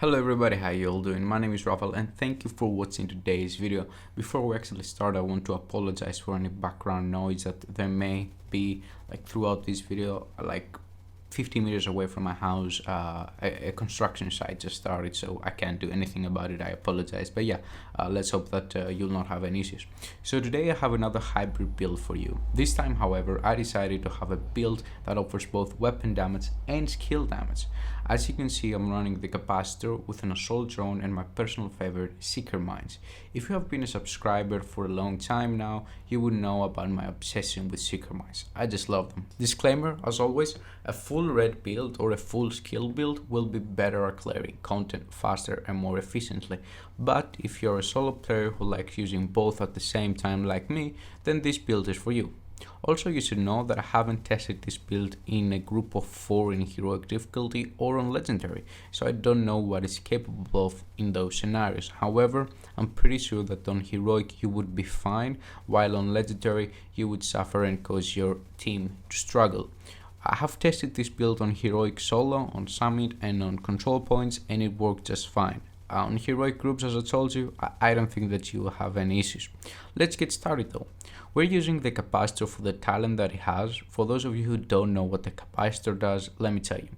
Hello everybody, how you all doing? My name is Rafael and thank you for watching today's video. Before we actually start, I want to apologize for any background noise that there may be throughout this video. 50 meters away from my house, a construction site just started, so I can't do anything about it. I apologize, but yeah, let's hope that you'll not have any issues. So today I have another hybrid build for you. This time, however, I decided to have a build that offers both weapon damage and skill damage. As you can see, I'm running the Capacitor with an assault drone and my personal favorite, Seeker Mines. If you have been a subscriber for a long time now, you would know about my obsession with Seeker Mines. I just love them. Disclaimer, as always, a full red build or a full skill build will be better at clearing content faster and more efficiently. But if you're a solo player who likes using both at the same time like me, then this build is for you. Also, you should know that I haven't tested this build in a group of 4 in heroic difficulty or on legendary, so I don't know what it's capable of in those scenarios. However, I'm pretty sure that on heroic you would be fine, while on legendary you would suffer and cause your team to struggle. I have tested this build on heroic solo, on summit and on control points, and it worked just fine. On heroic groups, as I told you, I don't think that you will have any issues. Let's get started though. We're using the Capacitor for the talent that it has. For those of you who don't know what the Capacitor does, let me tell you.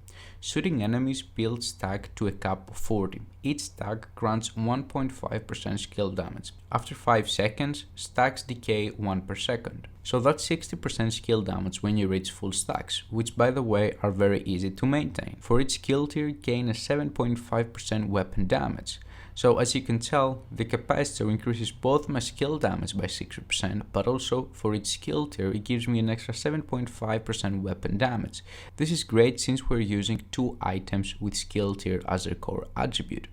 Shooting enemies builds stack to a cap of 40. Each stack grants 1.5% skill damage. After 5 seconds, stacks decay 1 per second. So that's 60% skill damage when you reach full stacks, which by the way are very easy to maintain. For each skill tier, gain a 7.5% weapon damage. So as you can tell, the Capacitor increases both my skill damage by 60%, but also for each skill tier it gives me an extra 7.5% weapon damage. This is great since we're using 2 items with skill tier as their core attribute.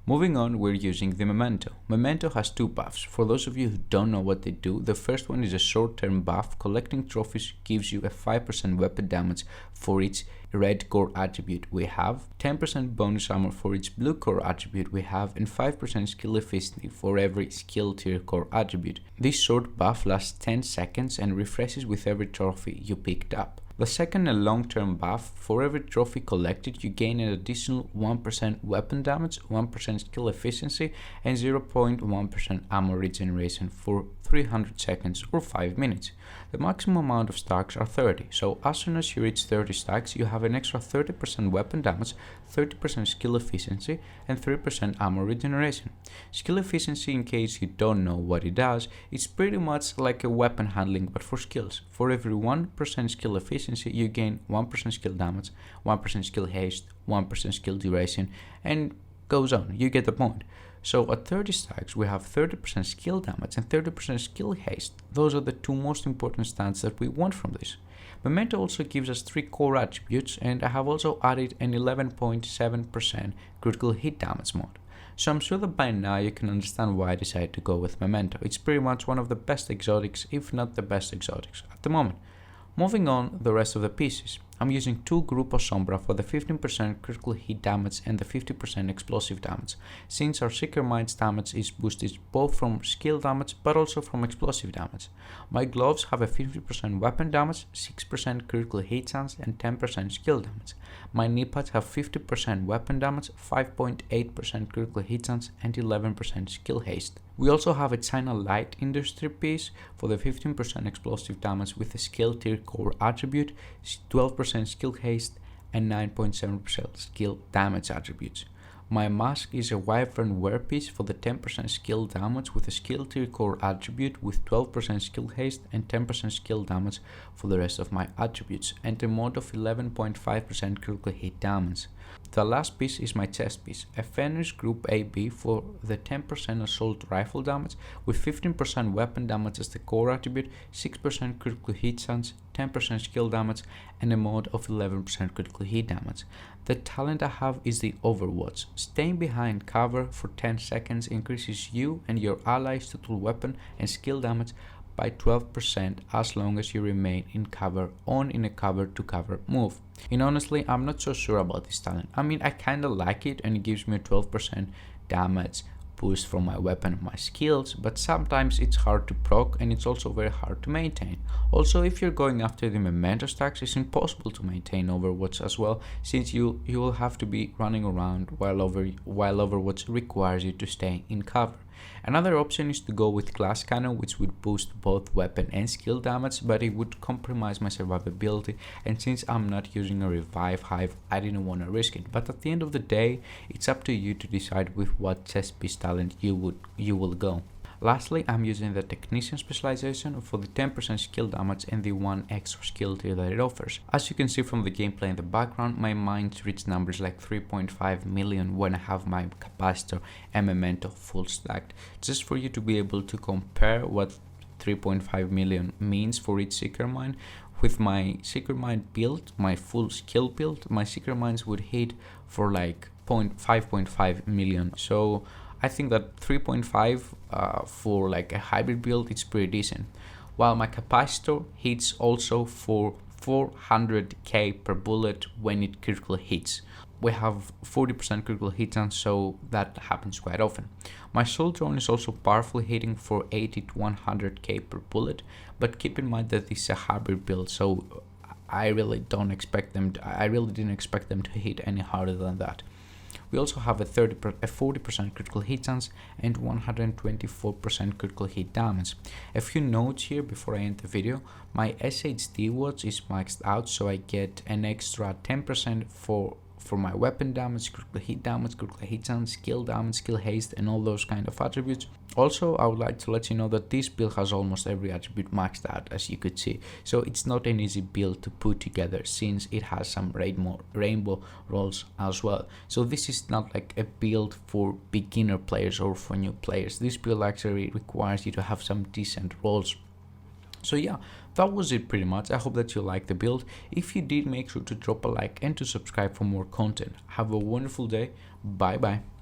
Moving on, we're using the Memento. Memento has 2 buffs. For those of you who don't know what they do, the first one is a short-term buff. Collecting trophies gives you a 5% weapon damage for each red core attribute we have, 10% bonus armor for each blue core attribute we have, and 5% skill efficiency for every skill tier core attribute. This short buff lasts 10 seconds and refreshes with every trophy you picked up. The second, a long-term buff. For every trophy collected, you gain an additional 1% weapon damage, 1% skill efficiency, and 0.1% ammo regeneration for 300 seconds or 5 minutes. The maximum amount of stacks are 30, so as soon as you reach 30 stacks, you have an extra 30% weapon damage, 30% skill efficiency, and 3% ammo regeneration. Skill efficiency, in case you don't know what it does, it's pretty much like a weapon handling but for skills. For every 1% skill efficiency, you gain 1% skill damage, 1% skill haste, 1% skill duration, and goes on. You get the point. So at 30 stacks, we have 30% skill damage and 30% skill haste. Those are the 2 most important stats that we want from this. Memento also gives us 3 core attributes, and I have also added an 11.7% critical hit damage mod. So I'm sure that by now you can understand why I decided to go with Memento. It's pretty much one of the best exotics, if not the best exotics at the moment. Moving on, the rest of the pieces. I'm using 2 Grupo Sombra for the 15% critical hit damage and the 50% explosive damage, since our Seeker Mines damage is boosted both from skill damage but also from explosive damage. My gloves have a 50% weapon damage, 6% critical hit chance, and 10% skill damage. My knee pads have 50% weapon damage, 5.8% critical hit chance, and 11% skill haste. We also have a China Light Industry piece for the 15% explosive damage with a skill tier core attribute, 12% skill haste, and 9.7% skill damage attributes. My mask is a Wyvern wear piece for the 10% skill damage with a skill tier core attribute with 12% skill haste and 10% skill damage for the rest of my attributes, and a mod of 11.5% critical hit damage. The last piece is my chest piece, a Fenris Group AB for the 10% assault rifle damage with 15% weapon damage as the core attribute, 6% critical hit chance, 10% skill damage, and a mod of 11% critical hit damage. The talent I have is the Overwatch. Staying behind cover for 10 seconds increases you and your allies' total weapon and skill damage by 12% as long as you remain in cover in a cover to cover move. And honestly, I'm not so sure about this talent. I mean, I kinda like it and it gives me a 12% damage boost from my weapon and my skills, but sometimes it's hard to proc and it's also very hard to maintain. Also, if you're going after the Memento stacks, it's impossible to maintain Overwatch as well, since you will have to be running around while Overwatch requires you to stay in cover. Another option is to go with Glass Cannon, which would boost both weapon and skill damage, but it would compromise my survivability, and since I'm not using a revive hive, I didn't want to risk it. But at the end of the day, it's up to you to decide with what chest piece talent you will go. Lastly, I'm using the Technician specialization for the 10% skill damage and the 1 extra skill tier that it offers. As you can see from the gameplay in the background, my mines reach numbers like 3.5 million when I have my Capacitor and Memento full stacked. Just for you to be able to compare what 3.5 million means for each Seeker Mine, with my Seeker Mine build, my full skill build, my Seeker Mines would hit for like 5.5 million. So I think that 3.5 for like a hybrid build, it's pretty decent. While my Capacitor hits also for 400k per bullet when it critical hits. We have 40% critical hit chance, so that happens quite often. My Soul Drone is also powerfully hitting for 80 to 100k per bullet, but keep in mind that this is a hybrid build, so I really didn't expect them to hit any harder than that. We also have a 40% critical hit chance and 124% critical hit damage. A few notes here before I end the video. My SHD watch is maxed out, so I get an extra 10% for my weapon damage, critical hit chance, skill damage, skill haste, and all those kind of attributes. Also, I would like to let you know that this build has almost every attribute maxed out, as you could see. So it's not an easy build to put together, since it has some rainbow rolls as well. So this is not like a build for beginner players or for new players. This build actually requires you to have some decent rolls. So yeah, that was it pretty much. I hope that you liked the build. If you did, make sure to drop a like and to subscribe for more content. Have a wonderful day. Bye bye.